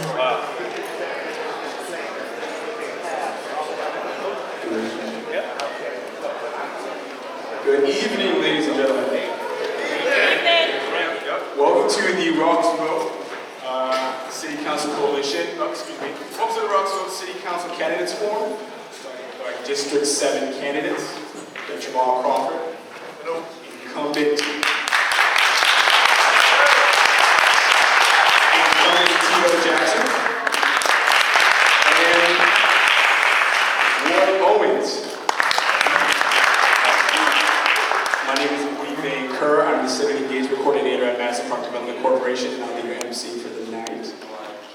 Good evening, ladies and gentlemen. Welcome to the RoxVote City Council Coalition. Welcome to the RoxVote City Council Candidates Forum. Our District 7 candidates, Jamarhl Crawford, incumbent Jackson, and Ward Owens. My name is Kerr. I'm the Civic Engagement Coordinator at Madison Park Development Corporation, and I'll be your MC for the night.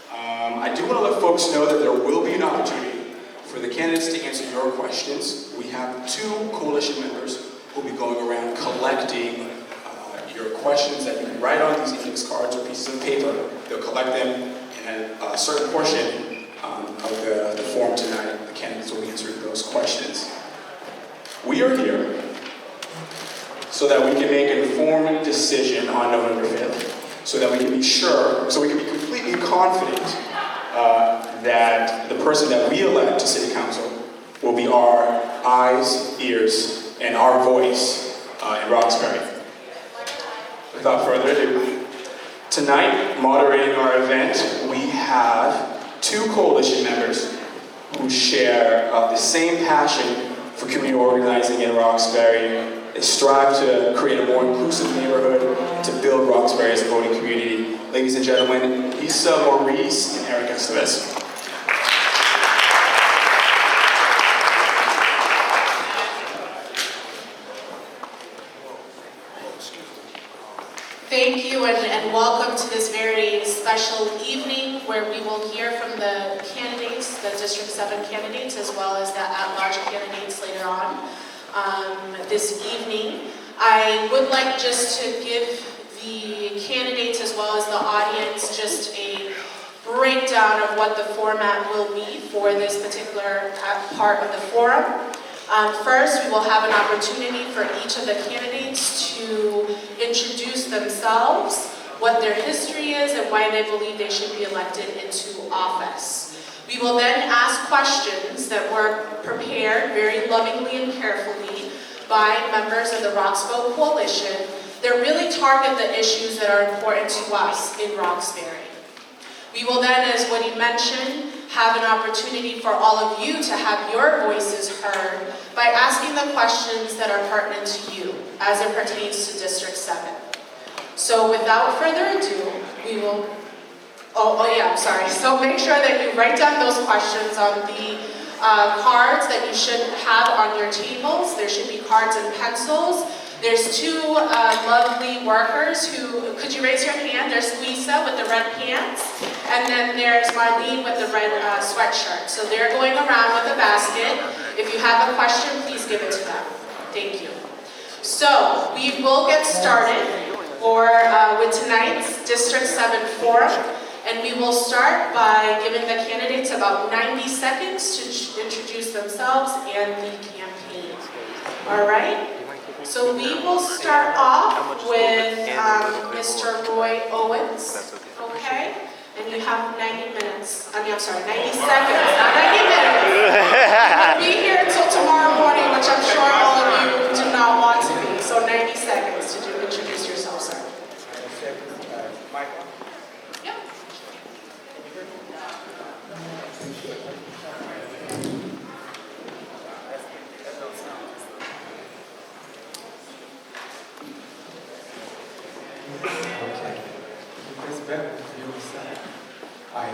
I do want to let folks know that there will be an opportunity for the candidates to answer your questions. We have 2 coalition members who will be going around collecting your questions that you can write on these index cards or pieces of paper. They'll collect them in a certain portion of the forum tonight. The candidates will be answering those questions. We are here so that we can make an informed decision on November 5th, so that we can be sure, so we can be completely confident that the person that we elect to City Council will be our eyes, ears, and our voice in Roxbury. Without further ado, tonight, moderating our event, we have 2 coalition members who share the same passion for community organizing in Roxbury. They strive to create a more inclusive neighborhood, to build Roxbury as a voting community. Ladies and gentlemen, Lisa Maurice and Eric Estevez. Thank you and welcome to this very special evening where we will hear from the candidates, the District 7 candidates, as well as the at-large candidates later on this evening. I would like just to give the candidates as well as the audience just a breakdown of what the format will be for this particular part of the forum. First, we will have an opportunity for each of the candidates to introduce themselves, what their history is, and why they believe they should be elected into office. We will then ask questions that were prepared very lovingly and carefully by members of the RoxVote Coalition that really target the issues that are important to us in Roxbury. We will then, as Woody mentioned, have an opportunity for all of you to have your voices heard by asking the questions that are pertinent to you as it pertains to District 7. So without further ado, we will, So make sure that you write down those questions on the cards that you should have on your tables. There should be cards and pencils. There's 2 lovely workers who, could you raise your hand? There's Lisa with the red pants, and then there's Marlene with the red sweatshirt. So they're going around with a basket. If you have a question, please give it to them. Thank you. So we will get started with tonight's District 7 Forum, and we will start by giving the candidates about 90 seconds to introduce themselves and the campaign. All right? So we will start off with Mr. Roy Owens, okay? And you have 90 seconds, not 90 minutes. You'll be here until tomorrow morning, which I'm sure all of you do not want to be. So 90 seconds to introduce yourself, sir. Michael? Yep. Okay. It's better for you to say. Hi,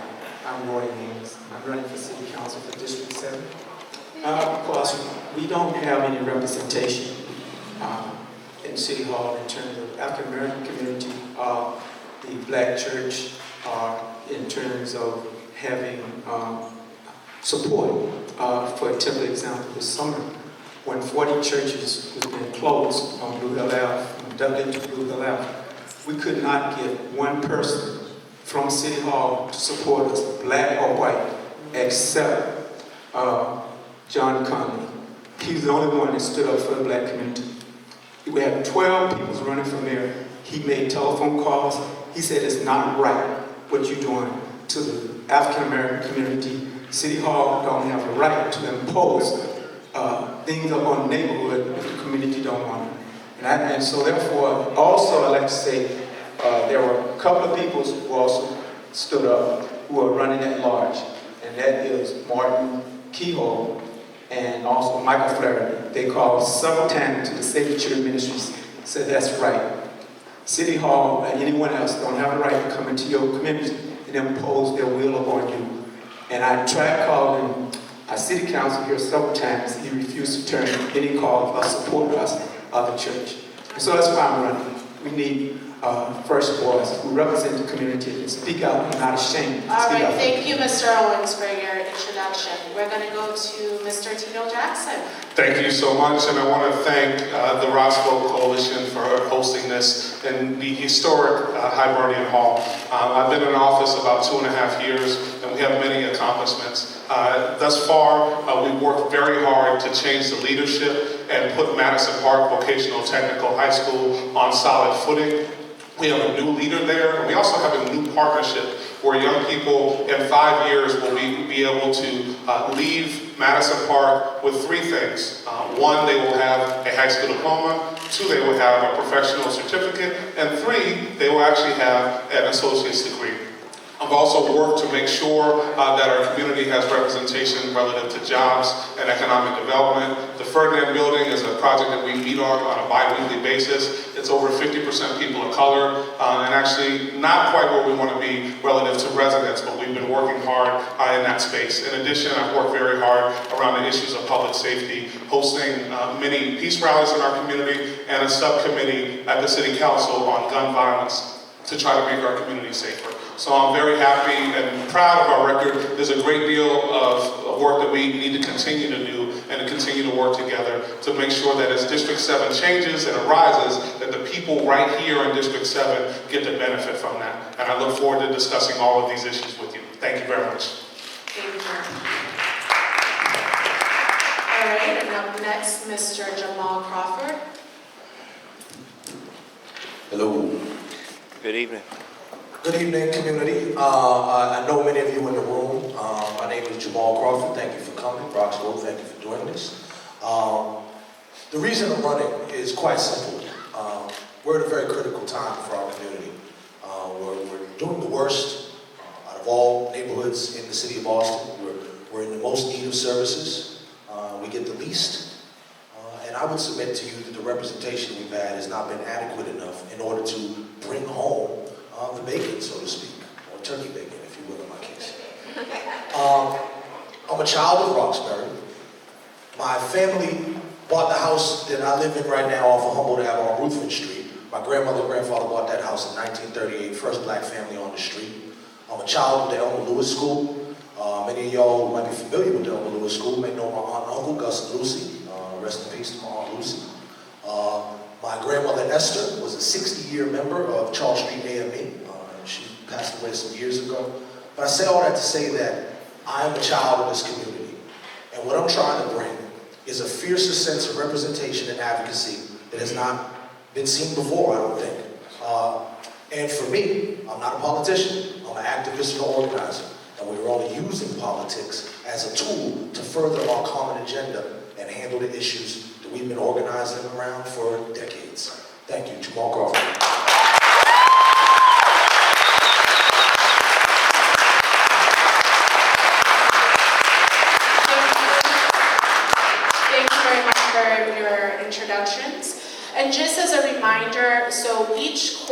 I'm Roy Owens. I'm running for City Council for District 7. Of course, we don't have any representation in City Hall in terms of African American community, the Black church, in terms of having support. For a typical example, this summer, when 40 churches have been closed on Blue Hill Ave, from Dublin to Blue Hill Ave, we could not get one person from City Hall to support us, black or white, except John Conley. He's the only one that stood up for the black community. We had 12 people running for mayor. He made telephone calls. He said, it's not right what you're doing to the African American community. City Hall don't have a right to impose things upon the neighborhood if the community don't want it. And so therefore, also I'd like to say there were a couple of people who also stood up who are running at large, and that is Martin Kehoe and also Michael Flaherty. They called several times to the Signature Ministries, said that's right. City Hall and anyone else don't have a right to come into your community and impose their will upon you. And I tried calling our city council here several times. He refused to turn any call or support us of the church. And so that's why I'm running. We need first boys who represent the community and speak out and not ashamed. All right, thank you, Mr. Owens, for your introduction. We're going to go to Mr. Tino Jackson. Thank you so much, and I want to thank the RoxVote Coalition for hosting this in the historic Hibernian Hall. I've been in office about 2.5 years, and we have many accomplishments. Thus far, we've worked very hard to change the leadership and put Madison Park Vocational Technical High School on solid footing. We have a new leader there, and we also have a new partnership where young people in 5 years will be able to leave Madison Park with 3 things. 1, they will have a high school diploma. 2, they will have a professional certificate. And 3, they will actually have an associate's degree. I've also worked to make sure that our community has representation relative to jobs and economic development. The Ferdinand Building is a project that we meet on a bi-weekly basis. It's over 50% people of color, and actually not quite where we want to be relative to residents, but we've been working hard in that space. In addition, I've worked very hard around the issues of public safety, hosting many peace rallies in our community and a subcommittee at the City Council on gun violence to try to make our community safer. So I'm very happy and proud of our record. There's a great deal of work that we need to continue to do and to continue to work together to make sure that as District 7 changes and arises, that the people right here in District 7 get to benefit from that. And I look forward to discussing all of these issues with you. Thank you very much. Thank you. All right, and up next, Mr. Jamarhl Crawford. Hello. Good evening. Good evening, community. I know many of you in the room. My name is Jamarhl Crawford. Thank you for coming. RoxVote, thank you for doing this. The reason I'm running is quite simple. We're at a very critical time for our community. We're doing the worst out of all neighborhoods in the city of Boston. We're in the most need of services. We get the least. And I would submit to you that the representation we've had has not been adequate enough in order to bring home the bacon, so to speak, or turkey bacon, if you will, in my case. I'm a child of Roxbury. My family bought the house that I live in right now off of Humboldt Ave on Ruthven Street. My grandmother and grandfather bought that house in 1938, first black family on the street. I'm a child of the Elmer Lewis School. Many of y'all might be familiar with the Elmer Lewis School, may know my aunt and uncle, Gus and Lucy. Rest in peace to my aunt Lucy. My grandmother Esther was a 60-year member of Charles Street AME. She passed away some years ago. But I say all that to say that I am a child of this community. And what I'm trying to bring is a fiercer sense of representation and advocacy that has not been seen before, I don't think. And for me, I'm not a politician. I'm an activist and an organizer. And we're only using politics as a tool to further our common agenda and handle the issues that we've been organizing around for decades. Thank you, Jamarhl Crawford. Thank you very much for your introductions. And just as a reminder, so each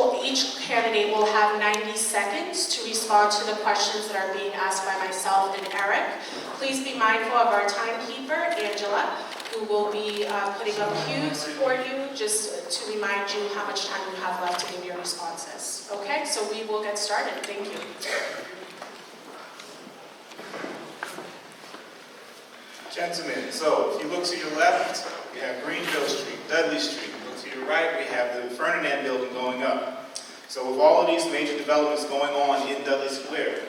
candidate will have 90 seconds to respond to the questions that are being asked by myself and Eric. Please be mindful of our timekeeper, Angela, who will be putting up cues for you just to remind you how much time you have left to give your responses. Okay, so we will get started. Thank you. Gentlemen, so if you look to your left, we have Greenville Street, Dudley Street. Look to your right, we have the Ferdinand Building going up. So with all of these major developments going on in Dudley Square,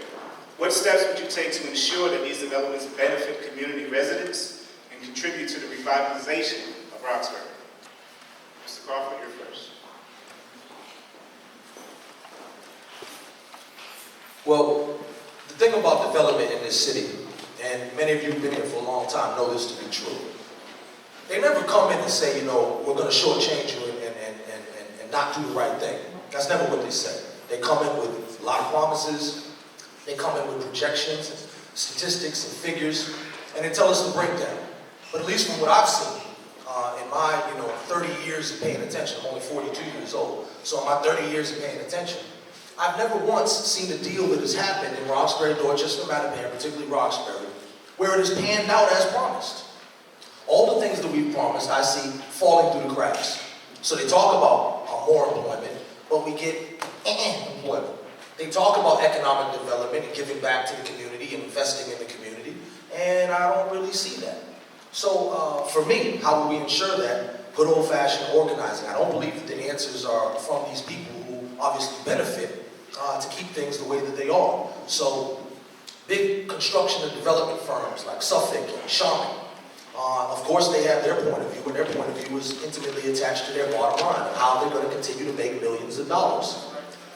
what steps would you take to ensure that these developments benefit community residents and contribute to the revitalization of Roxbury? Mr. Crawford, you're first. Well, thing about development in this city, and many of you have been here for a long time know this to be true. They never come in and say, you know, we're going to shortchange you and not do the right thing. That's never what they say. They come in with a lot of promises. They come in with projections, and statistics, and figures, and they tell us the breakdown. But at least from what I've seen, in my 30 years of paying attention, I'm only 42 years old, so in my 30 years of paying attention, I've never once seen a deal that has happened in Roxbury, Dorchester, Mattapan, particularly Roxbury, where it is panned out as promised. All the things that we've promised, I see falling through the cracks. So they talk about more employment, but we get employment. They talk about economic development and giving back to the community and investing in the community, and I don't really see that. So for me, how will we ensure that? Good old-fashioned organizing. I don't believe that the answers are from these people who obviously benefit to keep things the way that they are. So big construction and development firms like Suffolk and Shaman, of course they have their point of view, and their point of view is intimately attached to their bottom line of how they're going to continue to make millions of dollars.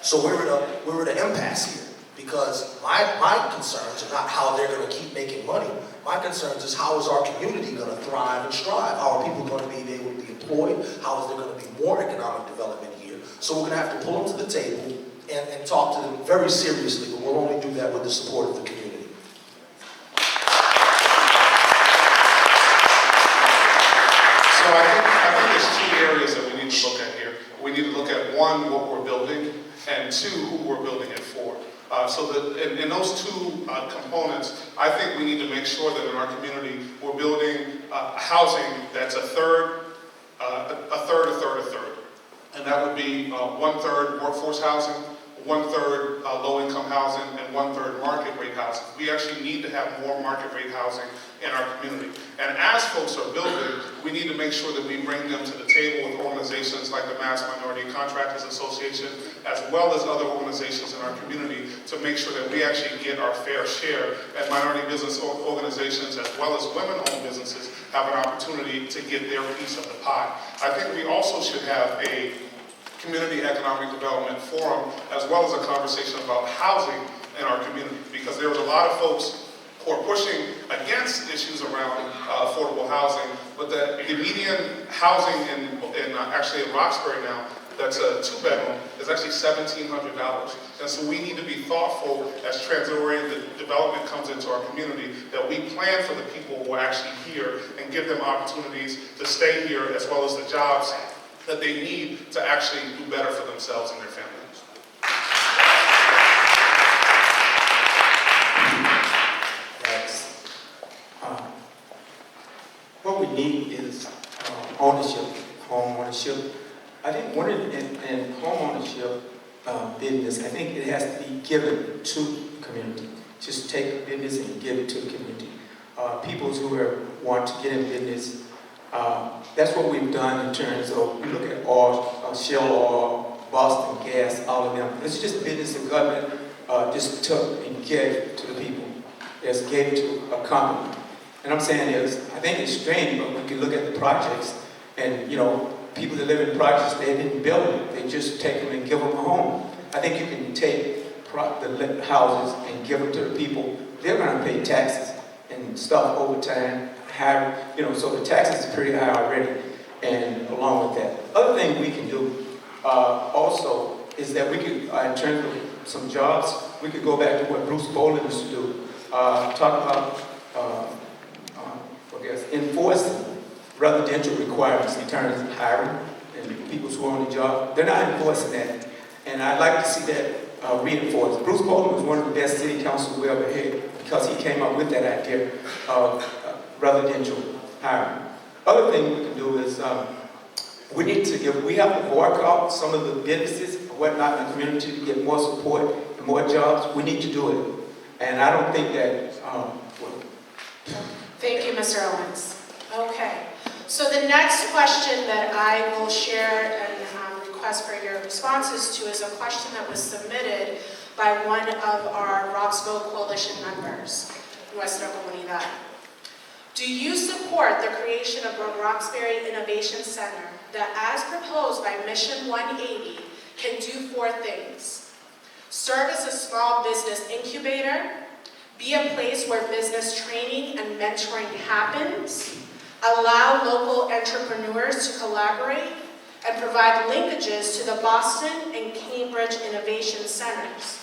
So we're at an impasse here, because my concerns are not how they're going to keep making money. My concerns is how is our community going to thrive and strive? How are people going to be able to be employed? How is there going to be more economic development here? So we're going to have to pull them to the table and talk to them very seriously, but we'll only do that with the support of the community. So I think there's two areas that we need to look at here. We need to look at, one, what we're building, and two, who we're building it for. So that in those two components, I think we need to make sure that in our community we're building housing that's a third, and that would be 1/3 workforce housing, 1/3 low-income housing, and 1/3 market rate housing. We actually need to have more market rate housing in our community. And as folks are building, we need to make sure that we bring them to the table with organizations like the Mass Minority Contractors Association, as well as other organizations in our community, to make sure that we actually get our fair share, and minority business organizations, as well as women-owned businesses, have an opportunity to get their piece of the pie. I think we also should have a community economic development forum, as well as a conversation about housing in our community, because there was a lot of folks who are pushing against issues around affordable housing, but the median housing actually in Roxbury now, that's a 2-bedroom, is actually $1,700. And so we need to be thoughtful as transit-oriented development comes into our community, that we plan for the people who are actually here and give them opportunities to stay here, as well as the jobs that they need to actually do better for themselves and their families. What we need is ownership, home ownership. I think one of in home ownership business, I think it has to be given to the community. Just take a business and give it to the community. People who want to get in business, that's what we've done in terms of, we look at oil, Shell Oil, Boston Gas, all of them. It's just business the government just took and gave to the people. Just gave to a company. And I'm saying is, I think it's strange, but we can look at the projects, and people that live in projects, they didn't build it. They just take them and give them a home. I think you can take the houses and give them to the people. They're going to pay taxes and stuff over time. So the taxes are pretty high already. And along with that, other thing we can do also is that we could, in terms of some jobs, we could go back to what Bruce Boland used to do. Talk about enforcing residential requirements in terms of hiring and people who are on the job. They're not enforcing that, and I'd like to see that reinforced. Bruce Boland was one of the best city councils we ever had, because he came up with that idea of residential hiring. Other thing we can do is we have to boycott some of the businesses or whatnot in the community to get more support and more jobs. We need to do it, and I don't think that. Thank you, Mr. Owens. Okay, so the next question that I will share and request for your responses to is a question that was submitted by one of our RoxVote Coalition members, Nuestra Comunidad. Do you support the creation of a Roxbury Innovation Center that, as proposed by Mission 180, can do 4 things? Serve as a small business incubator, be a place where business training and mentoring happens, allow local entrepreneurs to collaborate, and provide linkages to the Boston and Cambridge Innovation Centers.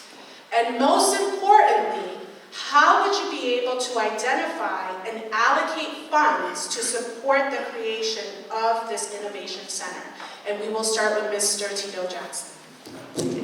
And most importantly, how would you be able to identify and allocate funds to support the creation of this innovation center? And we will start with Mr. Tito Jackson.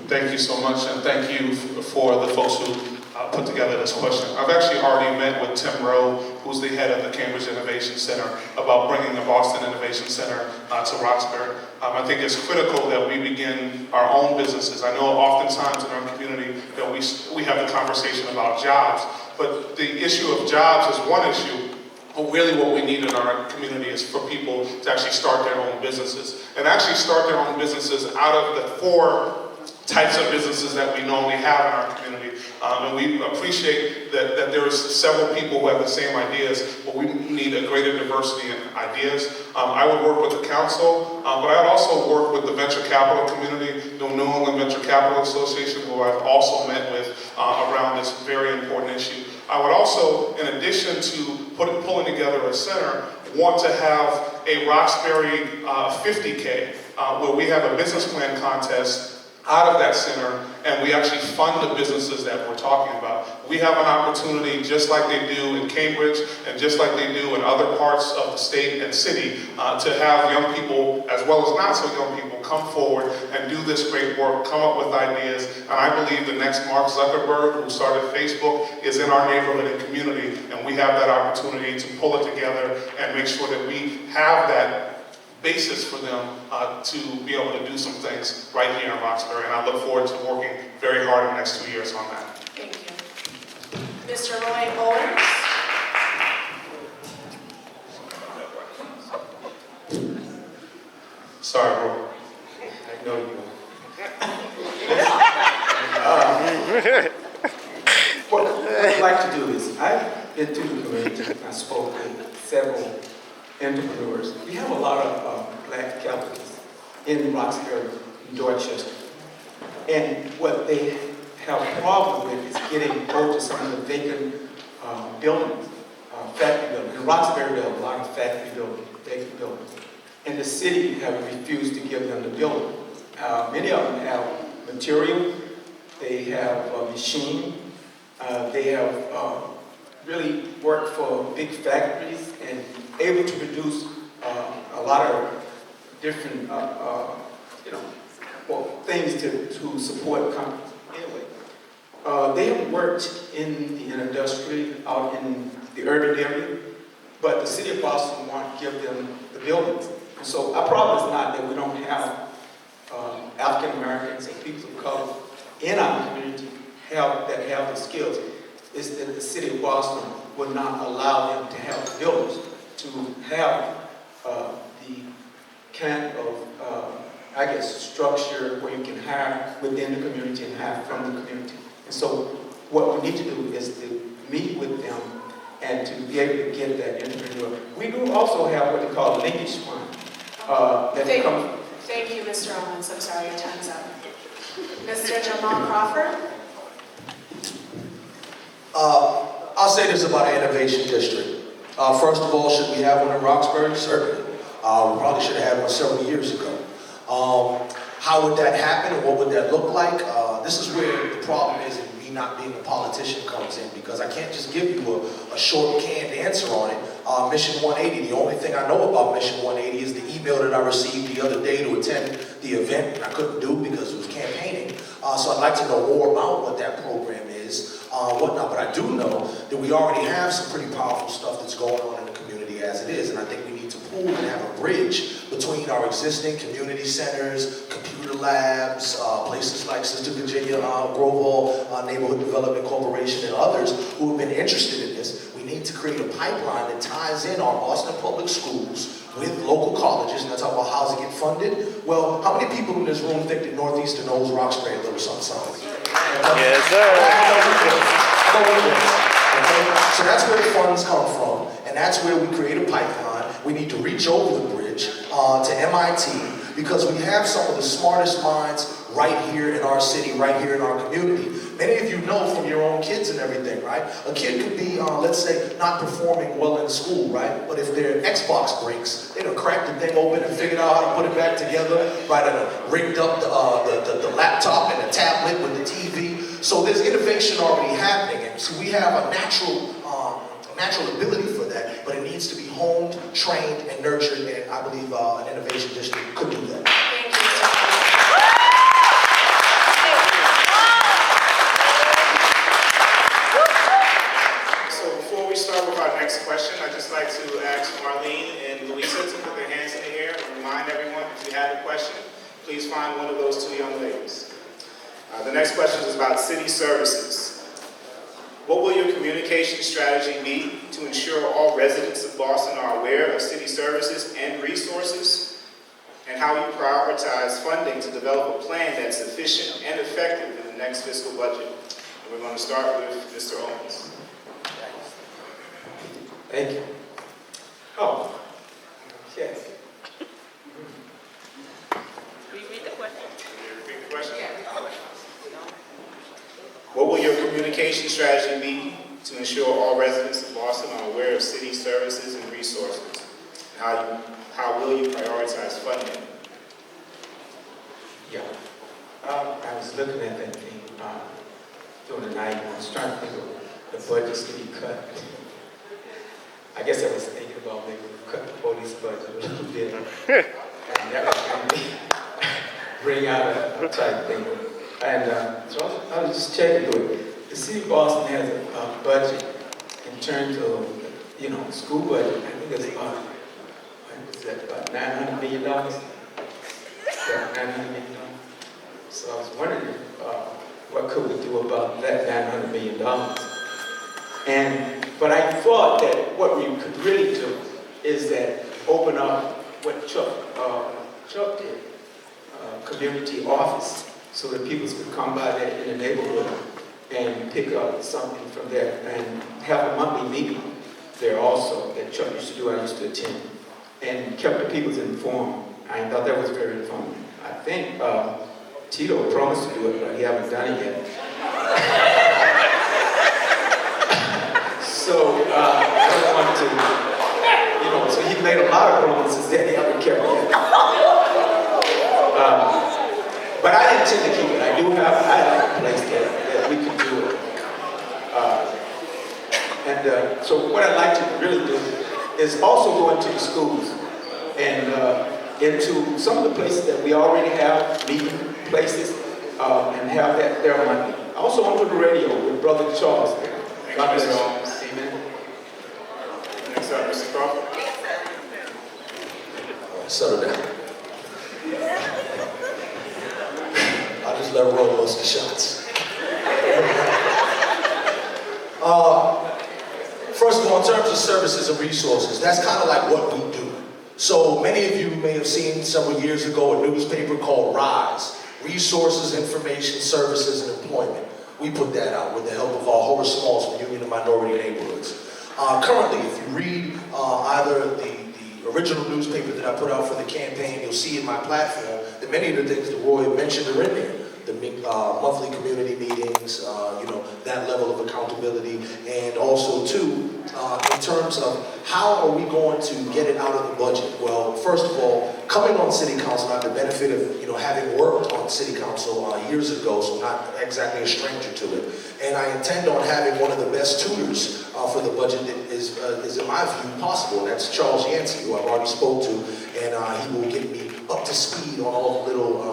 Thank you so much, and thank you for the folks who put together this question. I've actually already met with Tim Rowe, who's the head of the Cambridge Innovation Center, about bringing the Boston Innovation Center to Roxbury. I think it's critical that we begin our own businesses. I know oftentimes in our community that we have the conversation about jobs, but the issue of jobs is one issue. But really what we need in our community is for people to actually start their own businesses, and actually start their own businesses out of the 4 types of businesses that we normally have in our community. And we appreciate that there are several people who have the same ideas, but we need a greater diversity in ideas. I would work with the council, but I would also work with the venture capital community, the New England Venture Capital Association, who I've also met with around this very important issue. I would also, in addition to pulling together a center, want to have a Roxbury 50K, where we have a business plan contest out of that center, and we actually fund the businesses that we're talking about. We have an opportunity, just like they do in Cambridge, and just like they do in other parts of the state and city, to have young people, as well as not so young people, come forward and do this great work, come up with ideas. And I believe the next Mark Zuckerberg, who started Facebook, is in our neighborhood and community, and we have that opportunity to pull it together and make sure that we have that basis for them to be able to do some things right here in Roxbury, and I look forward to working very hard in the next 2 years on that. Thank you. Mr. Roy Owens. Sorry, bro. I know you. What I'd like to do is, I've been to the community, I spoke with several entrepreneurs. We have a lot of black capitalists in Roxbury, in Dorchester. And what they have a problem with is getting hold of some of the vacant buildings, factory buildings. In Roxbury, there are a lot of factory buildings, vacant buildings. And the city have refused to give them the building. Many of them have material, they have a machine, they have really worked for big factories and able to produce a lot of different, things to support companies. Anyway, they have worked in the industry out in the urban area, but the city of Boston won't give them the buildings. And so our problem is not that we don't have African Americans and people of color in our community that have the skills. It's that the city of Boston will not allow them to have the buildings, to have the kind of, structure where you can hire within the community and hire from the community. And so what we need to do is to meet with them and to be able to get that entrepreneur. We do also have what they call linkage fund. Thank you, Mr. Owens. I'm sorry, your time's up. Mr. Jamarhl Crawford. I'll say this about an innovation district. First of all, should we have one in Roxbury? Certainly. We probably should have had one several years ago. How would that happen and what would that look like? This is where the problem is, and me not being a politician comes in, because I can't just give you a short canned answer on it. Mission 180, the only thing I know about Mission 180 is the email that I received the other day to attend the event, and I couldn't do because it was campaigning. So I'd like to know more about what that program is, whatnot. But I do know that we already have some pretty powerful stuff that's going on in the community as it is, and I think we need to pool and have a bridge between our existing community centers, computer labs, places like Sister Virginia, Grove Neighborhood Development Corporation, and others who have been interested in this. We need to create a pipeline that ties in our Boston public schools with local colleges, and that's how about how's it get funded. Well, how many people in this room think that Northeastern owes Roxbury a little something? Yes, sir. Okay? So that's where the funds come from, and that's where we create a pipeline. We need to reach over the bridge to MIT, because we have some of the smartest minds right here in our city, right here in our community. Many of you know from your own kids and everything, right? A kid could be, let's say, not performing well in school, right? But if their Xbox breaks, they done cracked the thing open and figured out how to put it back together, right? And rigged up the laptop and the tablet with the TV. So there's innovation already happening, and so we have a natural ability for that, but it needs to be honed, trained, and nurtured, and I believe an innovation district could do that. Thank you so much. So before we start with our next question, I'd just like to ask Marlene and Louisa to put their hands in the air and remind everyone, if you have a question, please find one of those two young ladies. The next question is about city services. What will your communication strategy be to ensure all residents of Boston are aware of city services and resources, and how you prioritize funding to develop a plan that's efficient and effective in the next fiscal budget? And we're going to start with Mr. Owens. Thank you. Oh, okay. Can you repeat the question? What will your communication strategy be to ensure all residents of Boston are aware of city services and resources? And how will you prioritize funding? Yeah. I was looking at that thing during the night, and I was trying to think of the budgets to be cut. I guess I was thinking about maybe cut the police budget a little bit. And that would really bring out a type thing. And so I was just checking with the city of Boston has a budget in terms of, school budget. I think it's about, about $900 million? About $900 million. So I was wondering what could we do about that $900 million? But I thought that what we could really do is that open up what Chuck did, community office, so that people could come by there in the neighborhood and pick up something from there and have a monthly meeting there also that Chuck used to do, I used to attend, and kept the people informed. I thought that was very informative. I think Tito promised to do it, but he hasn't done it yet. So I don't want to, so he made a lot of promises that he hasn't kept yet. But I intend to keep it. I have a place that we can do it. So what I'd like to really do is also go into the schools and into some of the places that we already have meeting places and have that there money. I also want to put the radio with Brother Charles there. God bless you. Amen. Next up, Mr. Crawford. Settle down. I'll just let her roll most of the shots. First of all, in terms of services and resources, that's kind of like what we do. So many of you may have seen several years ago a newspaper called RISE, Resources, Information, Services, and Employment. We put that out with the help of our Horace Smalls from Union of Minority Neighborhoods. Currently, if you read either the original newspaper that I put out for the campaign, you'll see in my platform that many of the things that Roy mentioned are in there. The monthly community meetings, that level of accountability, and also too, in terms of how are we going to get it out of the budget? Well, first of all, coming on city council, I have the benefit of having worked on city council years ago, so not exactly a stranger to it. And I intend on having one of the best tutors for the budget that is in my view possible. And that's Charles Yancey, who I've already spoke to, and he will get me up to speed on all the little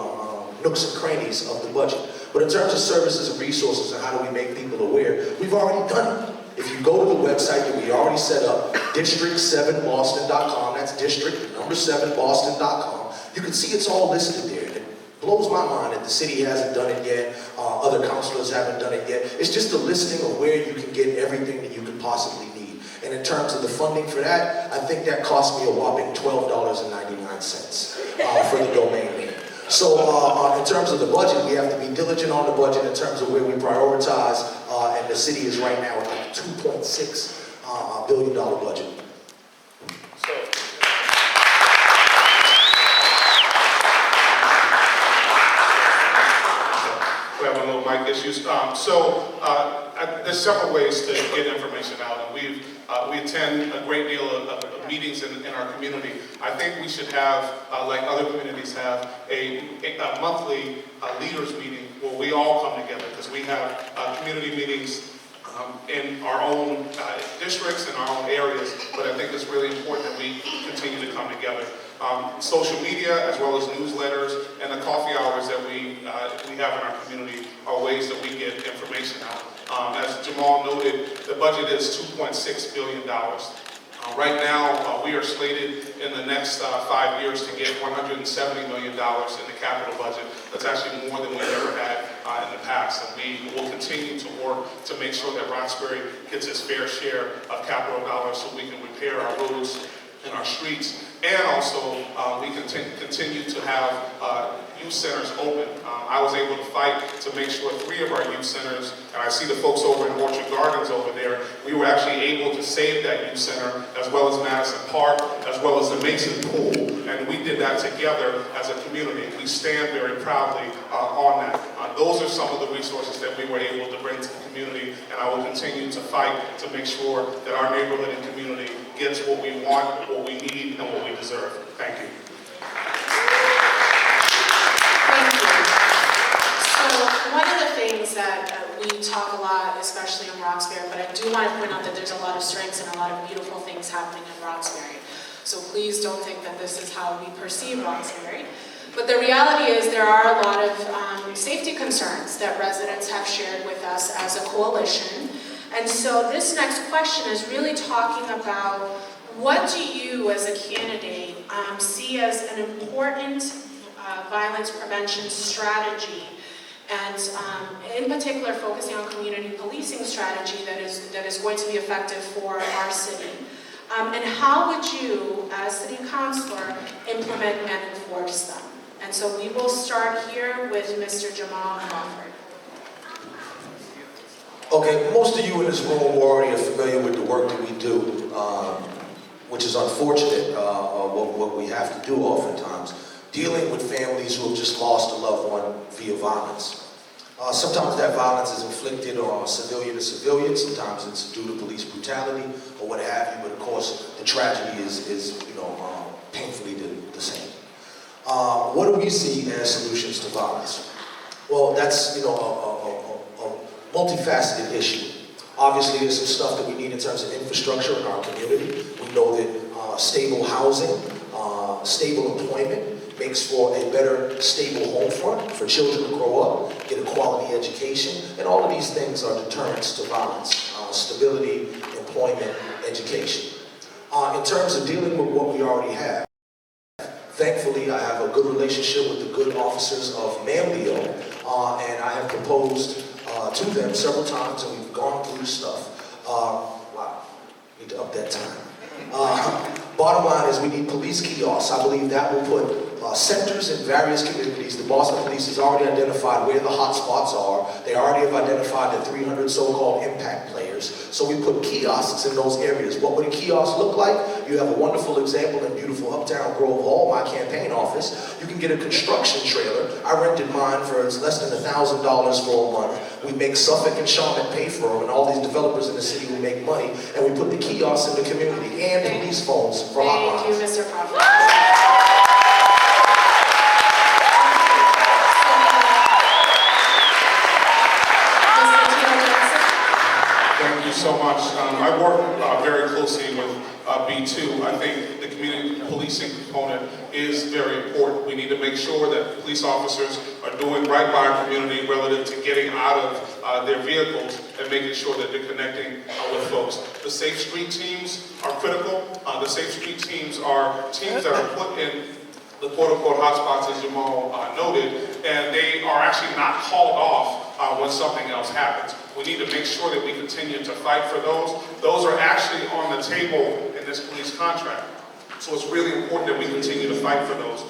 nooks and crannies of the budget. But in terms of services and resources and how do we make people aware, we've already done it. If you go to the website that we already set up, district7boston.com, that's district7boston.com, you can see it's all listed there. It blows my mind that the city hasn't done it yet, other councilors haven't done it yet. It's just a listing of where you can get everything that you could possibly need. And in terms of the funding for that, I think that cost me a whopping $12.99 for the domain name. So in terms of the budget, we have to be diligent on the budget in terms of where we prioritize, and the city is right now at like a $2.6 billion budget. We have a little mic issues. There's several ways to get information out, and we attend a great deal of meetings in our community. I think we should have, like other communities have, a monthly leaders meeting where we all come together, because we have community meetings in our own districts and our own areas, but I think it's really important that we continue to come together. Social media, as well as newsletters, and the coffee hours that we have in our community are ways that we get information out. As Jamarhl noted, the budget is $2.6 billion. Right now, we are slated in the next 5 years to get $170 million in the capital budget. That's actually more than we've ever had in the past. And we will continue to work to make sure that Roxbury gets its fair share of capital dollars so we can repair our roads and our streets. And also, we continue to have youth centers open. I was able to fight to make sure 3 of our youth centers, and I see the folks over in Orchard Gardens over there, we were actually able to save that youth center, as well as Madison Park, as well as the Mason Pool, and we did that together as a community. We stand very proudly on that. Those are some of the resources that we were able to bring to the community, and I will continue to fight to make sure that our neighborhood and community gets what we want, what we need, and what we deserve. Thank you. Thank you. So one of the things that we talk a lot, especially in Roxbury, but I do want to point out that there's a lot of strengths and a lot of beautiful things happening in Roxbury. So please don't think that this is how we perceive Roxbury. But the reality is there are a lot of safety concerns that residents have shared with us as a coalition. And so this next question is really talking about what do you as a candidate see as an important violence prevention strategy, and in particular focusing on community policing strategy that is going to be effective for our city. And how would you, as city councilor, implement and enforce them? And so we will start here with Mr. Jamarhl Crawford. Okay, most of you in this room already are familiar with the work that we do, which is unfortunate, what we have to do oftentimes, dealing with families who have just lost a loved one via violence. Sometimes that violence is inflicted on civilian to civilian, sometimes it's due to police brutality or what have you, but of course the tragedy is painfully the same. What do we see as solutions to violence? Well, that's a multifaceted issue. Obviously, there's some stuff that we need in terms of infrastructure in our community. We know that stable housing, stable employment makes for a better, stable home front for children to grow up, get a quality education, and all of these things are deterrents to violence. Stability, employment, education. In terms of dealing with what we already have, thankfully, I have a good relationship with the good officers of Manlio, and I have proposed to them several times, and we've gone through stuff. Wow, need to up that time. Bottom line is we need police kiosks. I believe that will put centers in various communities. The Boston Police has already identified where the hot spots are. They already have identified the 300 so-called impact players. So we put kiosks in those areas. What would a kiosk look like? You have a wonderful example in beautiful Uptown Grove Hall, my campaign office. You can get a construction trailer. I rented mine for less than $1,000 for a month. We make Suffolk and Charlotte pay for them, and all these developers in the city will make money, and we put the kiosks in the community and police phones for hotlines. Thank you, Mr. Crawford. Thank you so much. I work very closely with B2. I think the community policing component is very important. We need to make sure that police officers are doing right by our community relative to getting out of their vehicles and making sure that they're connecting with folks. The Safe Street teams are critical. The Safe Street teams are teams that are put in the quote-unquote hotspots, as Jamarhl noted, and they are actually not called off when something else happens. We need to make sure that we continue to fight for those. Those are actually on the table in this police contract. So it's really important that we continue to fight for those.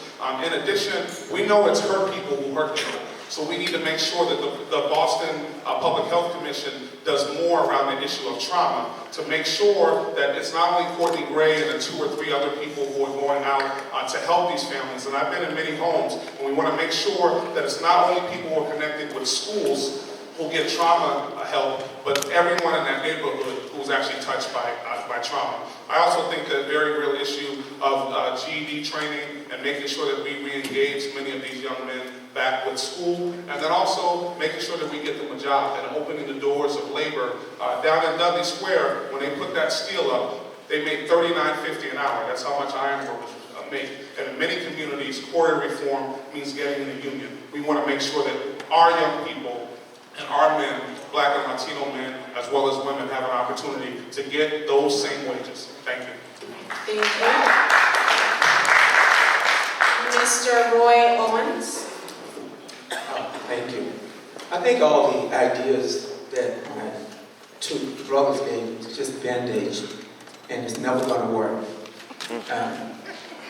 In addition, we know it's hurt people who hurt people. So we need to make sure that the Boston Public Health Commission does more around the issue of trauma to make sure that it's not only Courtney Gray and the 2 or 3 other people who are going out to help these families. And I've been in many homes, and we want to make sure that it's not only people who are connected with schools who get trauma help, but everyone in that neighborhood who's actually touched by trauma. I also think that a very real issue of GED training and making sure that we re-engage many of these young men back with school, and then also making sure that we get them a job and opening the doors of labor. Down in Dudley Square, when they put that steel up, they make $39.50 an hour. That's how much iron workers make. And in many communities, quarter reform means getting in the union. We want to make sure that our young people and our men, Black and Latino men, as well as women, have an opportunity to get those same wages. Thank you. Thank you. Mr. Roy Owens. Thank you. I think all the ideas that my two brothers gave is just bandage, and it's never going to work.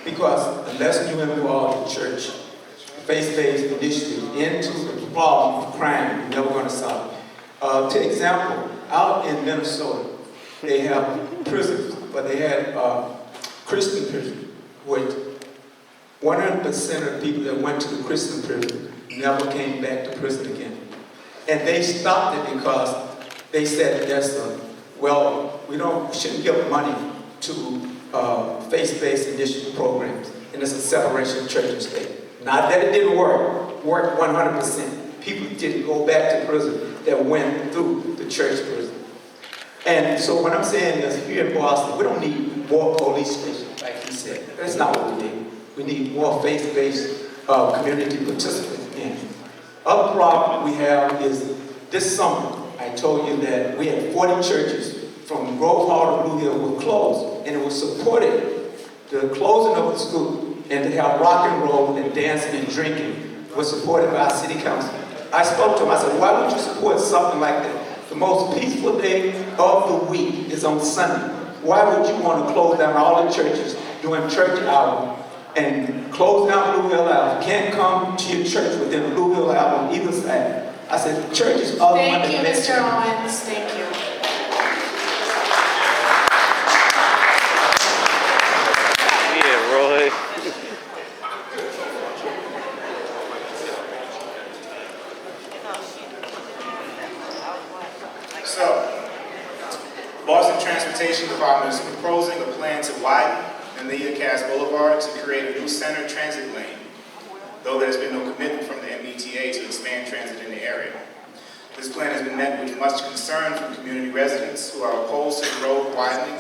Because unless you involve the church, faith-based initiative into the problem of crime, you're never going to solve it. To example, out in Minnesota, they have prisons, but they had Christian prison, where 100% of the people that went to the Christian prison never came back to prison again. And they stopped it because they said we shouldn't give money to faith-based initiative programs, and it's a separation of church and state. Not that it didn't worked 100%. People didn't go back to prison that went through the church prison. And so what I'm saying is, here in Boston, we don't need more police stations, like he said. That's not what we need. We need more faith-based community participants in. Other problem we have is this summer, I told you that we had 40 churches from Grove Hall to Blue Hill were closed, and it was supported, the closing of the school, and to have rock and roll and dancing and drinking was supported by our city council. I spoke to him, I said, why would you support something like that? The most peaceful day of the week is on Sunday. Why would you want to close down all the churches during church hour and close down Blue Hill Ave? You can't come to your church within Blue Hill Ave on either side. I said, the churches are the one Thank you, that Mr. Owens. Thank you. Yeah, Roy. So, Boston Transportation Department is proposing a plan to widen Amelia Cass Boulevard to create a new center transit lane, though there's been no commitment from the MBTA to expand transit in the area. This plan has been met with much concern from community residents who are opposed to the road widening,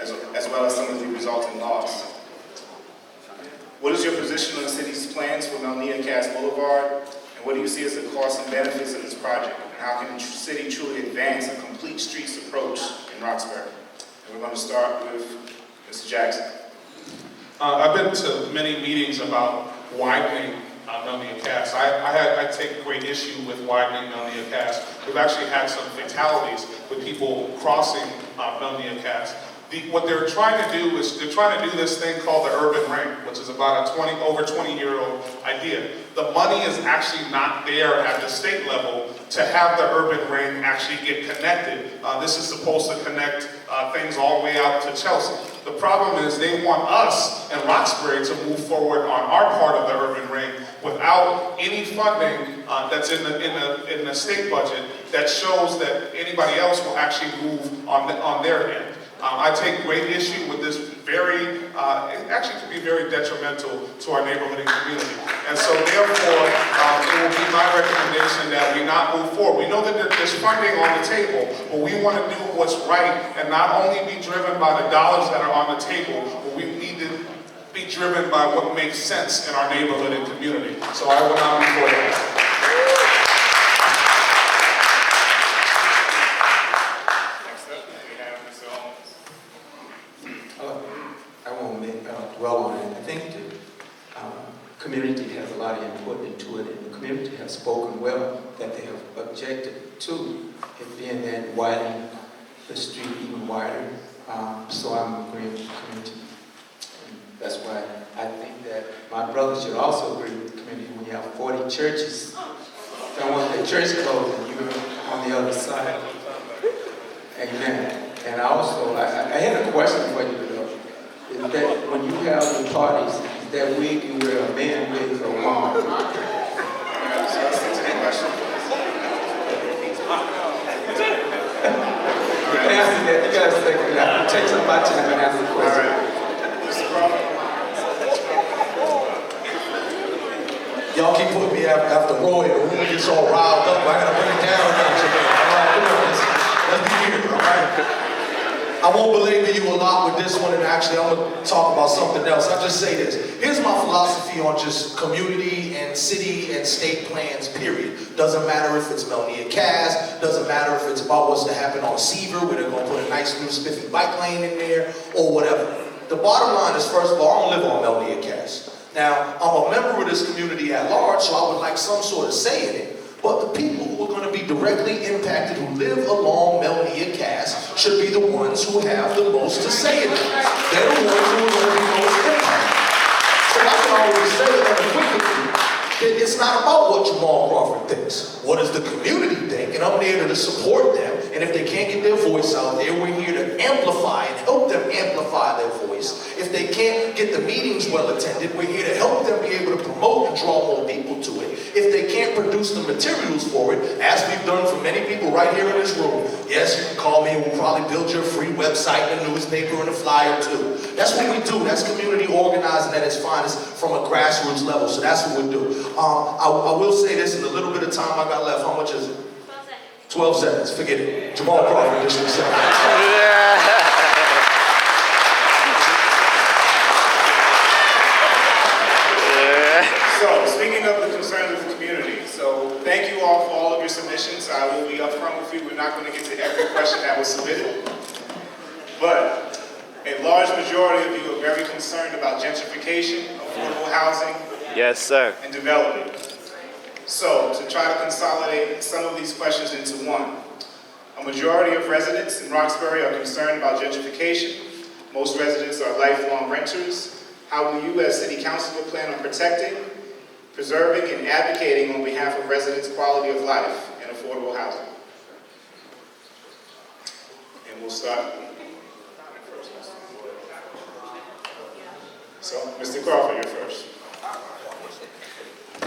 as well as some of the resulting loss. What is your position on the city's plans for Melnia Cass Boulevard, and what do you see as the costs and benefits of this project, and how can the city truly advance a complete streets approach in Roxbury? And we're going to start with Mr. Jackson. I've been to many meetings about widening Melnia Cass. I take great issue with widening Melnia Cass. We've actually had some fatalities with people crossing Melnia Cass. What they're trying to do is they're trying to do this thing called the urban ring, which is about a over 20-year-old idea. The money is actually not there at the state level to have the urban ring actually get connected. This is supposed to connect things all the way out to Chelsea. The problem is they want us in Roxbury to move forward on our part of the urban ring without any funding that's in the state budget that shows that anybody else will actually move on their end. I take great issue with this it actually could be very detrimental to our neighborhood and community. And so therefore, it will be my recommendation that we not move forward. We know that there's funding on the table, but we want to do what's right and not only be driven by the dollars that are on the table, but we need to be driven by what makes sense in our neighborhood and community. So I will not move forward. Dwell on it. I think the community has a lot of input into it, and the community has spoken well that they have objected to it being that widening the street even wider. So I'm agreeing with the community. And that's why I think that my brothers should also agree with the community. When you have 40 churches, don't want the church closed and you're on the other side. Amen. And also, I had a question for you. Is that when you have the parties, is that wig you wear a man wig or a woman? So let's get to the question. Yeah, you guys take it out. Take some of my time and ask the All question. right. Mr. Crawford? Y'all keep putting me after Roy, the room gets all riled up. I gotta bring it down a notch again. All right, come on, let's be here, all right? I won't belabor you a lot with this one, and actually I'm gonna talk about something else. I'll just say this. Here's my philosophy on just community and city and state plans, period. Doesn't matter if it's Melnia Cass, doesn't matter if it's about what's to happen on Seaver, where they're gonna put a nice new spiffy bike lane in there, or whatever. The bottom line is, first of all, I don't live on Melnia Cass. Now, I'm a member of this community at large, so I would like some sort of say in it. But the people who are going to be directly impacted, who live along Melnia Cass, should be the ones who have the most to say in it. They're the ones who are going to be most impacted. So I can always say unequivocally that it's not about what Jamarhl Crawford thinks. What does the community think? And I'm there to support them. And if they can't get their voice out there, we're here to amplify and help them amplify their voice. If they can't get the meetings well attended, we're here to help them be able to promote and draw more people to it. If they can't produce the materials for it, as we've done for many people right here in this room, yes, you can call me and we'll probably build your free website and a newspaper and a flyer too. That's what we do. That's community organizing at its finest from a grassroots level. So that's what we do. I will say this in the little bit of time I got left. How much is it? 12 seconds. Forget it. Jamarhl Crawford, District 7. So, speaking of the concerns of the community, so thank you all for all of your submissions. I will be upfront with you. We're not going to get to every question that was submitted. But a large majority of you are very concerned about gentrification, affordable housing, Yes, sir. and development. So, to try to consolidate some of these questions into one, a majority of residents in Roxbury are concerned about gentrification. Most residents are lifelong renters. How will you as City Council plan on protecting, preserving, and advocating on behalf of residents' quality of life and affordable housing? And we'll start. So, Mr. Crawford, you're first.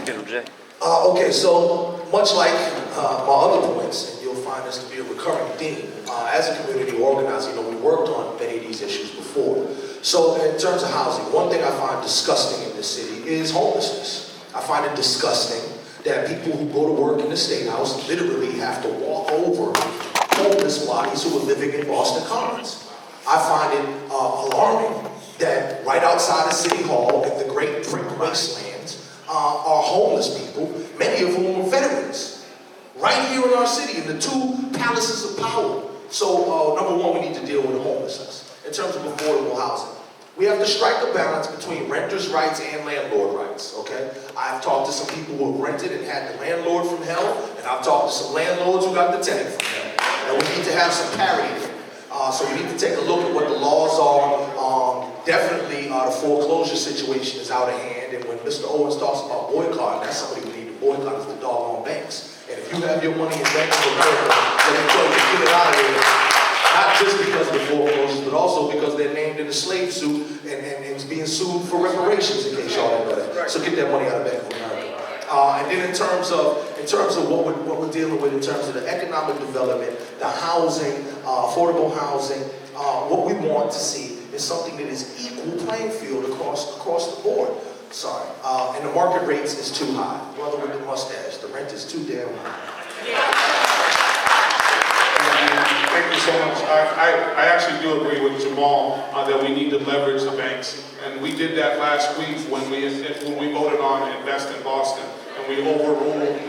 Get him, Jay. Okay, so much like my other points, and you'll find this to be a recurring theme, as a community organizer, we worked on many of these issues before. So in terms of housing, one thing I find disgusting in this city is homelessness. I find it disgusting that people who go to work in the State House literally have to walk over homeless bodies who are living in Boston Commons. I find it alarming that right outside of City Hall in the great brick wastelands are homeless people, many of whom are veterans, right here in our city, in the two palaces of power. So number one, we need to deal with homelessness. In terms of affordable housing, we have to strike a balance between renters' rights and landlord rights, okay? I've talked to some people who have rented and had the landlord from hell, and I've talked to some landlords who got the tenant from hell. And we need to have some parity there. So we need to take a look at what the laws are. Definitely the foreclosure situation is out of hand, and when Mr. Owens talks about boycotting, that's somebody we need to boycott is the doggone banks. And if you have your money in banks in America, let me tell you, get it out of there. Not just because of the foreclosures, but also because they're named in a slave suit and is being sued for reparations, in case y'all didn't know that. So get that money out of Bank of America. And then in terms of what we're dealing with in terms of the economic development, the housing, affordable housing, what we want to see is something that is equal playing field across the board. Sorry. And the market rates is too high. Brother with the mustache, the rent is too damn high. Thank you so much. I actually do agree with Jamarhl that we need to leverage the banks. And we did that last week when we voted on Invest in Boston. And we overruled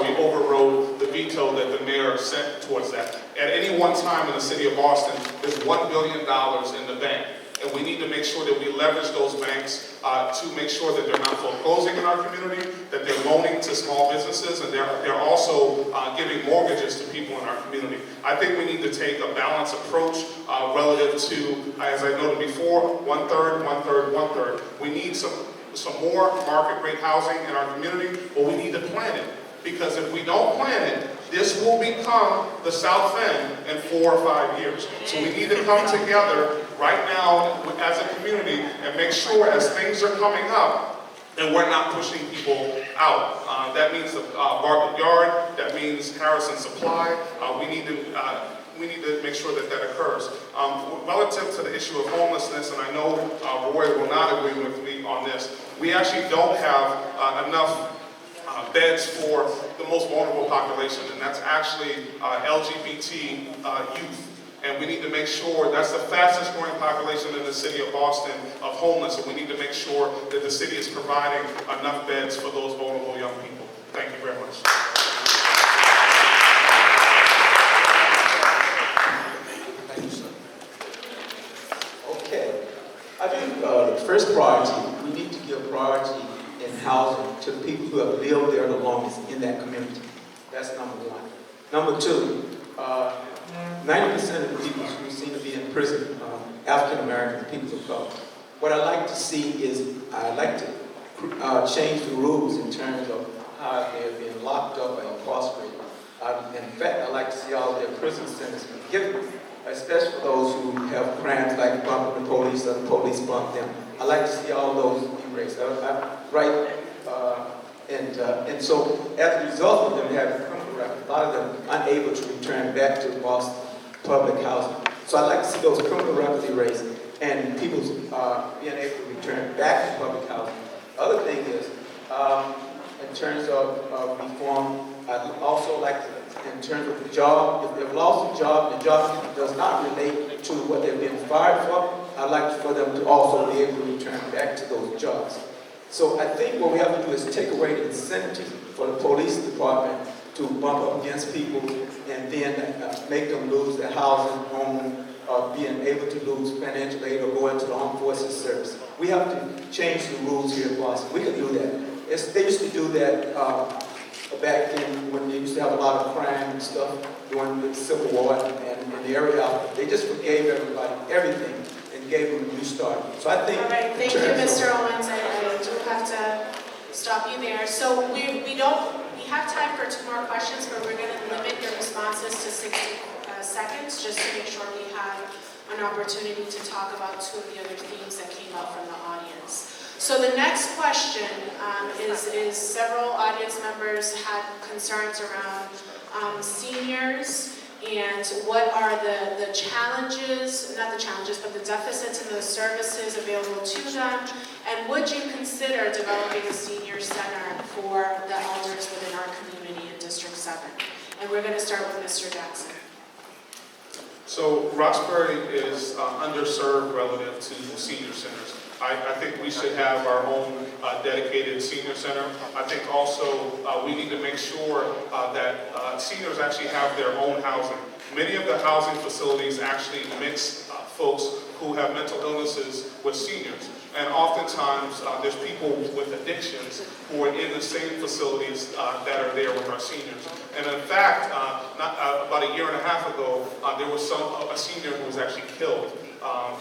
we overrode the veto that the mayor sent towards that. At any one time in the city of Boston, there's $1 billion in the bank. And we need to make sure that we leverage those banks to make sure that they're not foreclosing in our community, that they're loaning to small businesses, and they're also giving mortgages to people in our community. I think we need to take a balanced approach relative to, as I noted before, one-third, one-third, one-third. We need some more market rate housing in our community, but we need to plan it. Because if we don't plan it, this will become the South End in 4 or 5 years. So we need to come together right now as a community and make sure as things are coming up that we're not pushing people out. That means the Bartlett Yard, that means Harrison Supply. We need to we need to make sure that that occurs. Relative to the issue of homelessness, and I know Roy will not agree with me on this, we actually don't have enough beds for the most vulnerable population, and that's actually LGBT youth. And we need to make sure that's the fastest growing population in the city of Boston of homeless, and we need to make sure that the city is providing enough beds for those vulnerable young people. Thank you very much. Thank you, sir. Okay. I think the first priority, we need to give priority in housing to the people who have lived there the longest in that community. That's number one. Number two, 90% of the people who seem to be in prison, African Americans, people of color. What I like to see is, I like to change the rules in terms of how they're being locked up or incarcerated. In fact, I like to see all their prison sentences forgiven, especially for those who have crimes like bumping the police or the police bump them. I like to see all those erased. And so, as a result of them having criminal records, a lot of them unable to return back to Boston public housing. So I like to see those criminal records erased and people being able to return back to public housing. The other thing is, in terms of reform, I'd also like to, in terms of the job, if they've lost a job, the job does not relate to what they're being fired for, I'd like for them to also be able to return back to those jobs. So I think what we have to do is take away the incentive for the police department to bump up against people and then make them lose their housing, home, or being able to lose financial aid or go into the armed forces service. We have to change the rules here in Boston. We can do that. They used to do that back then when they used to have a lot of crime and stuff during the Civil War and in the area. They just forgave everybody everything and gave them a new start. So I think. All right, thank you, Mr. Owens. I do have to stop you there. So we have time for 2 more questions, but we're going to limit your responses to 60 seconds just to make sure we have an opportunity to talk about 2 of the other themes that came up from the audience. So the next question is several audience members had concerns around seniors and what are the challenges, not the challenges, but the deficits in the services available to them, and would you consider developing a senior center for the elders within our community in District 7? And we're going to start with Mr. Jackson. So Roxbury is underserved relative to senior centers. I think we should have our own dedicated senior center. I think also we need to make sure that seniors actually have their own housing. Many of the housing facilities actually mix folks who have mental illnesses with seniors. And oftentimes there's people with addictions who are in the same facilities that are there with our seniors. And in fact, about a year and a half ago, there was a senior who was actually killed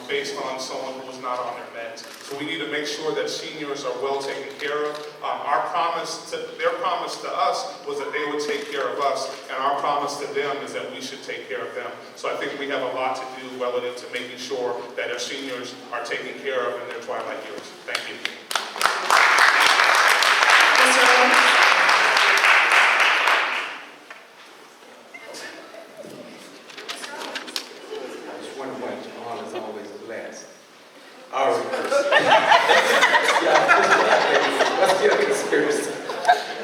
based on someone who was not on their meds. So we need to make sure that seniors are well taken care of. Their promise to us was that they would take care of us, and our promise to them is that we should take care of them. So I think we have a lot to do relative to making sure that our seniors are taken care of in their twilight years. Thank you. Mr. Owens? All right. Let's get a conspiracy.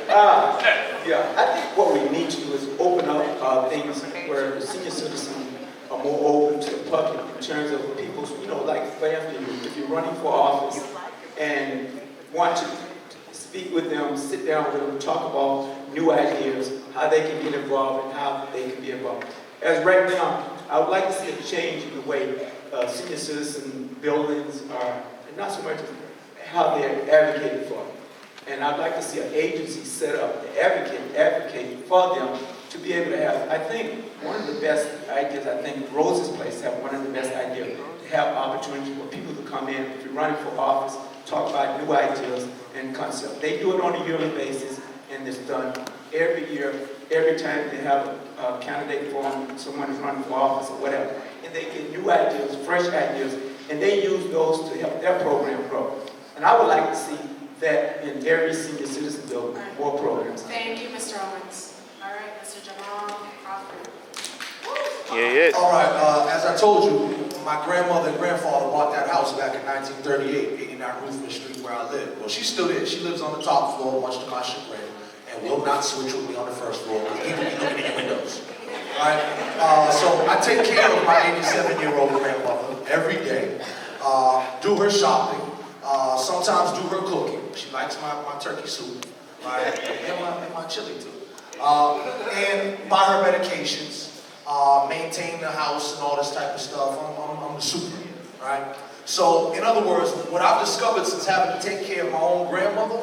I think what we need to do is open up things where the senior citizens are more open to the public in terms of people, like family, if you're running for office and want to speak with them, sit down with them, talk about new ideas, how they can get involved and how they can be involved. As right now, I would like to see a change in the way senior citizen buildings are, and not so much how they're advocated for. And I'd like to see an agency set up to advocate for them to be able to have, I think, one of the best ideas, I think Rose's Place have one of the best ideas, to have opportunities for people to come in, if you're running for office, talk about new ideas and concepts. They do it on a yearly basis, and it's done every year, every time they have a candidate for someone who's running for office or whatever. And they get new ideas, fresh ideas, and they use those to help their program grow. And I would like to see that in every senior citizen building, more programs. Thank you, Mr. Owens. All right, Mr. Jamarhl, Crawford. Yeah. All right, as I told you, my grandmother and grandfather bought that house back in 1938, 89 Ruthven Street, where I live. Well, she's still there. She lives on the top floor, much to my chagrin, and will not switch with me on the first floor because people be looking in your windows. All right? So I take care of my 87-year-old grandmother every day, do her shopping, sometimes do her cooking. She likes my turkey soup, right? And my chili too. And buy her medications. Maintain the house and all this type of stuff. I'm the super, right? So, in other words, what I've discovered since having to take care of my own grandmother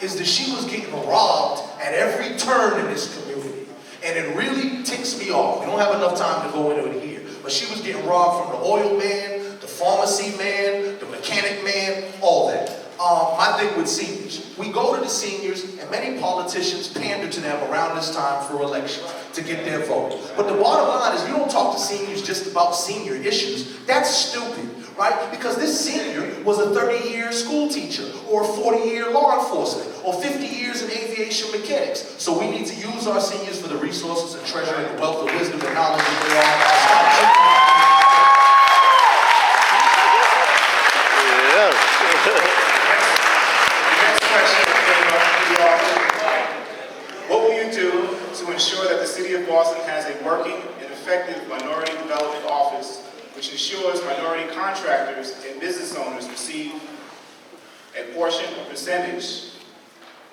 is that she was getting robbed at every turn in this community. And it really ticks me off. We don't have enough time to go into it here. But she was getting robbed from the oil man, the pharmacy man, the mechanic man, all that. My thing with seniors, we go to the seniors and many politicians pander to them around this time for elections to get their vote. But the bottom line is you don't talk to seniors just about senior issues. That's stupid, right? Because this senior was a 30-year school teacher or a 40-year law enforcement or 50 years in aviation mechanics. So we need to use our seniors for the resources and treasure and the wealth of wisdom and knowledge that they are. What will you do to ensure that the City of Boston has a working and effective minority development office which ensures minority contractors and business owners receive a portion or percentage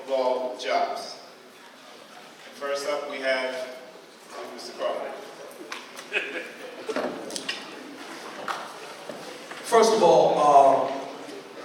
of all jobs? And first up, we have Mr. Crawford. First of all,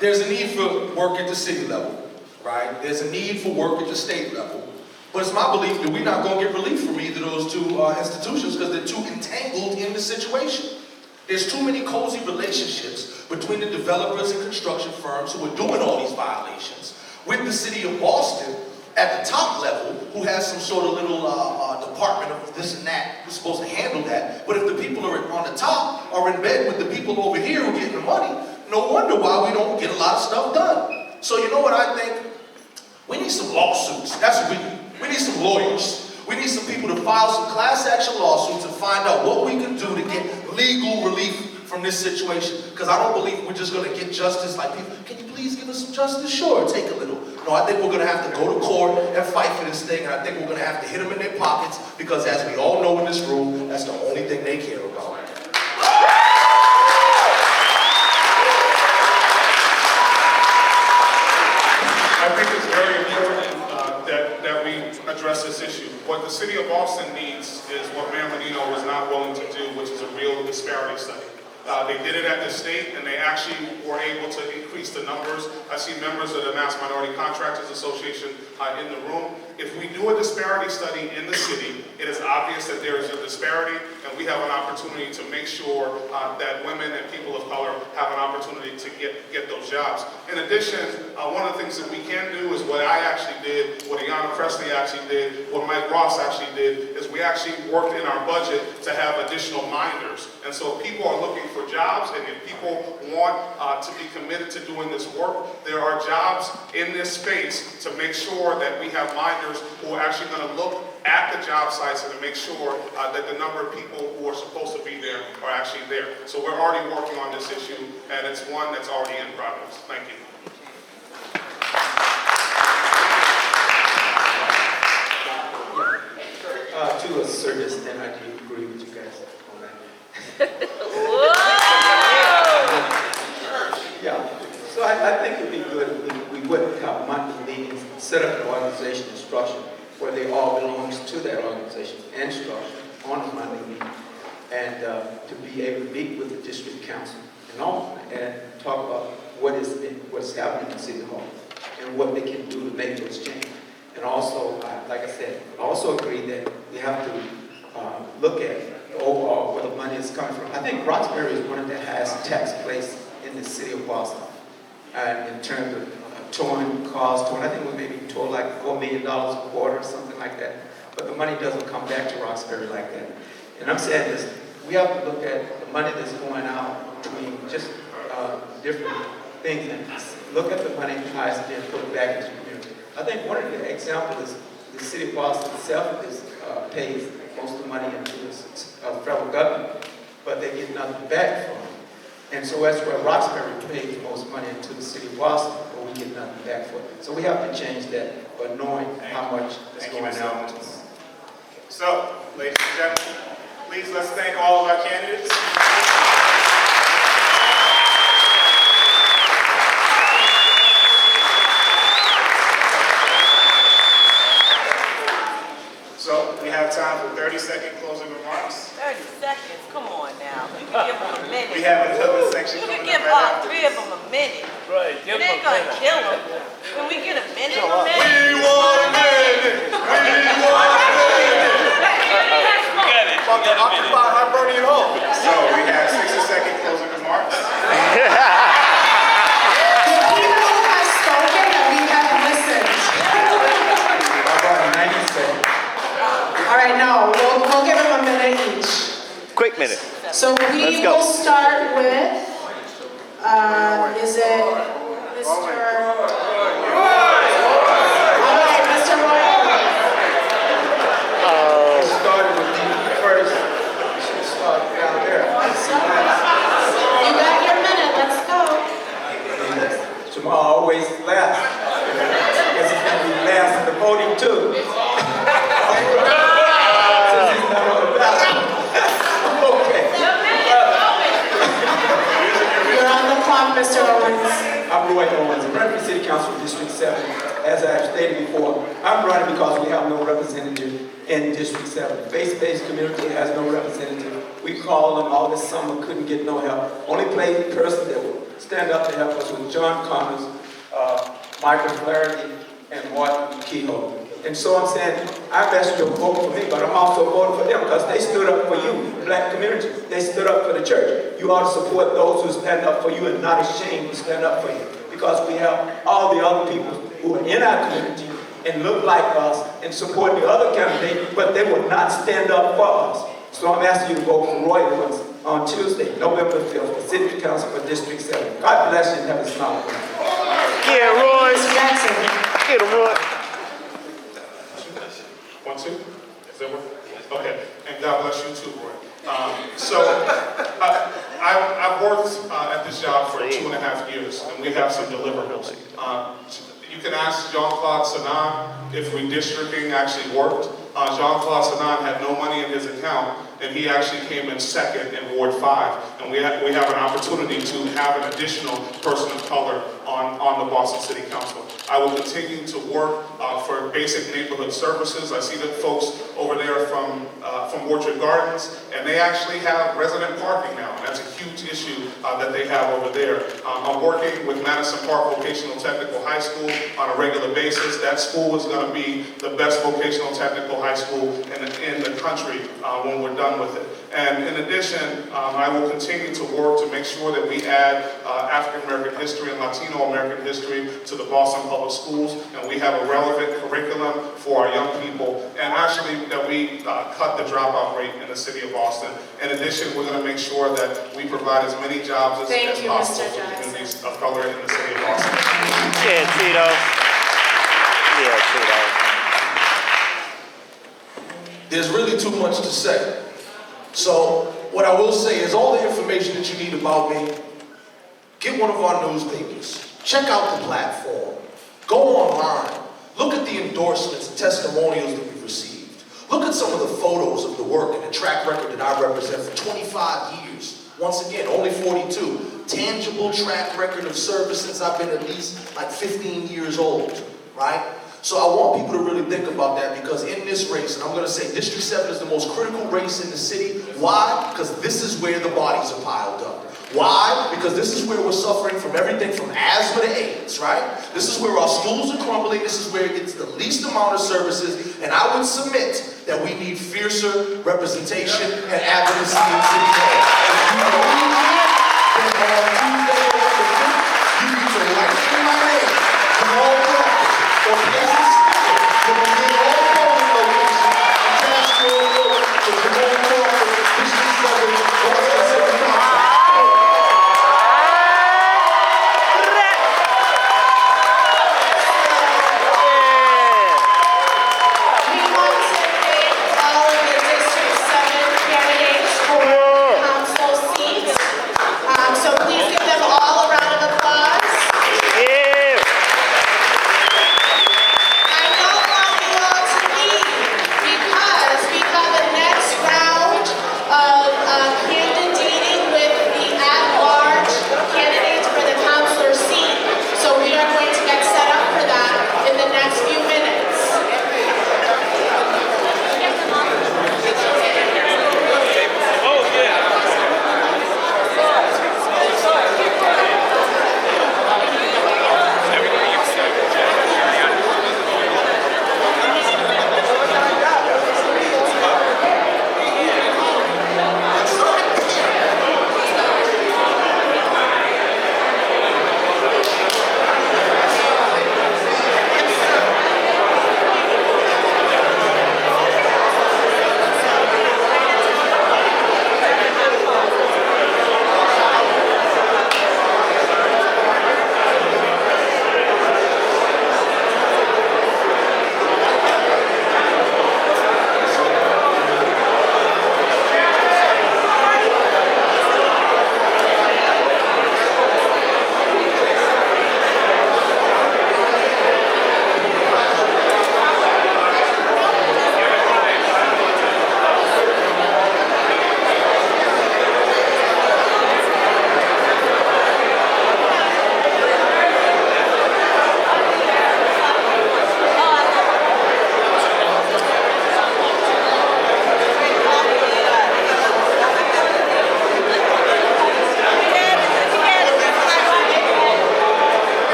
there's a need for work at the city level, right? There's a need for work at the state level. But it's my belief that we're not going to get relief from either of those two institutions because they're too entangled in the situation. There's too many cozy relationships between the developers and construction firms who are doing all these violations with the city of Boston at the top level who has some sort of little department of this and that who's supposed to handle that. But if the people are on the top are in bed with the people over here who are getting the money, no wonder why we don't get a lot of stuff done. So you know what I think? We need some lawsuits. That's what we need. We need some lawyers. We need some people to file some class action lawsuits and find out what we can do to get legal relief from this situation. Because I don't believe we're just going to get justice like people, can you please give us some justice? Sure, take a little. No, I think we're going to have to go to court and fight for this thing. And I think we're going to have to hit them in their pockets because as we all know in this room, that's the only thing they care about. I think it's very important that we address this issue. What the city of Boston needs is what Mayor Menino was not willing to do, which is a real disparity study. They did it at the state, and they actually were able to increase the numbers. I see members of the Mass Minority Contractors Association in the room. If we do a disparity study in the city, it is obvious that there is a disparity, and we have an opportunity to make sure that women and people of color have an opportunity to get those jobs. In addition, one of the things that we can do is what I actually did, what Ayanna Presley actually did, what Mike Ross actually did, is we actually worked in our budget to have additional minders. And so people are looking for jobs, and if people want to be committed to doing this work, there are jobs in this space to make sure that we have minders who are actually going to look at the job sites and to make sure that the number of people who are supposed to be there are actually there. So we're already working on this issue, and it's one that's already in progress. Thank you. To a certain extent, I do agree with you guys on that. Yeah, so I think it'd be good if we would have monthly meetings, set up an organization and structure where they all belongs to that organization and structure on a Monday meeting, and to be able to meet with the district council and all, and talk about what's happening in City Hall and what they can do to make those changes. And also, like I said, I also agree that we have to look at the overall where the money is coming from. I think Roxbury is one of the highest tax places in the city of Boston. And in terms of towing cars, I think we maybe tow like $4 million a quarter or something like that. But the money doesn't come back to Roxbury like that. And I'm saying this, we have to look at the money that's going out between just different things and look at the money how it's being put back into the community. I think one of the examples is the city of Boston itself pays most of the money into the federal government, but they get nothing back from it. And so that's where Roxbury pays the most money into the city of Boston, but we get nothing back for it. So we have to change that by knowing how much is Thank you, going Mr. out. Owens. So, ladies and gentlemen, please let's thank all of our candidates. So, we have time for 30-second closing remarks. 30 seconds, come on now. You can give them a minute. We have another section You coming can up give right all after 3 this. of them a minute. Right, It ain't gonna kill them. Can we get a minute on that? We want a minute! We want a minute! Occupy Hibernian Hall. So, we have 60-second closing remarks. The people have spoken and we have listened. How about 90 seconds? All right, no, we'll give them a minute each. Quick minute. So Let's we go. will start with, is it Mr. All right, Mr. Roy. We started with you first. We should start down there. You got your minute, let's go. Jamarhl always last. Because he's going to be last in the voting too. Since he's not on the ballot. Okay. You're on the clock, Mr. Owens. I'm Roy Owens, I'm running for City Council District 7. As I stated before, I'm running because we have no representative in District 7. The faith-based community has no representative. We called them all this summer, couldn't get no help. Only person that would stand up to help us was John Connors, Michael Flaherty, and Martin Kehoe. And so I'm saying, I've asked you to vote for me, but I'm also voting for them because they stood up for you, the black community. They stood up for the church. You ought to support those who stand up for you and not ashamed to stand up for you. Because we have all the other people who are in our community and look like us and support the other candidate, but they will not stand up for us. So I'm asking you to vote for Roy Owens on Tuesday, November 5th, for City Council for District 7. God bless you and have a smile. Yeah, Roy. Mr. Jackson. Get him, Roy. 1, 2? Is that work? Okay. And God bless you too, Roy. I've worked at this job for 2.5 years, and we have some deliverables. You can ask Jean-Claude Sanan if redistricting actually worked. Jean-Claude Sanan had no money in his account, and he actually came in second in Ward 5. And we have an opportunity to have an additional person of color on the Boston City Council. I will continue to work for basic neighborhood services. I see the folks over there from Orchard Gardens, and they actually have resident parking now, and that's a huge issue that they have over there. I'm working with Madison Park Vocational Technical High School on a regular basis. That school is going to be the best vocational technical high school in the country when we're done with it. And in addition, I will continue to work to make sure that we add African American history and Latino American history to the Boston Public Schools, and we have a relevant curriculum for our young people, and actually that we cut the dropout rate in the city of Boston. In addition, we're going to make sure that we provide as many jobs as possible for communities of color in the city of Boston. Yeah, Tito. Yeah, Tito. There's really too much to say. So what I will say is all the information that you need about me, get one of our newspapers, check out the platform, go online, look at the endorsements and testimonials that we've received. Look at some of the photos of the work and the track record that I represent for 25 years. Once again, only 42. Tangible track record of service since I've been at least like 15 years old, right? So I want people to really think about that, because in this race, and I'm going to say District 7 is the most critical race in the city. Why? Because this is where the bodies are piled up. Why? Because this is where we're suffering from everything from asthma to AIDS, right? This is where our schools are crumbling. This is where it gets the least amount of services. And I would submit that we need fiercer representation and advocacy in City Hall.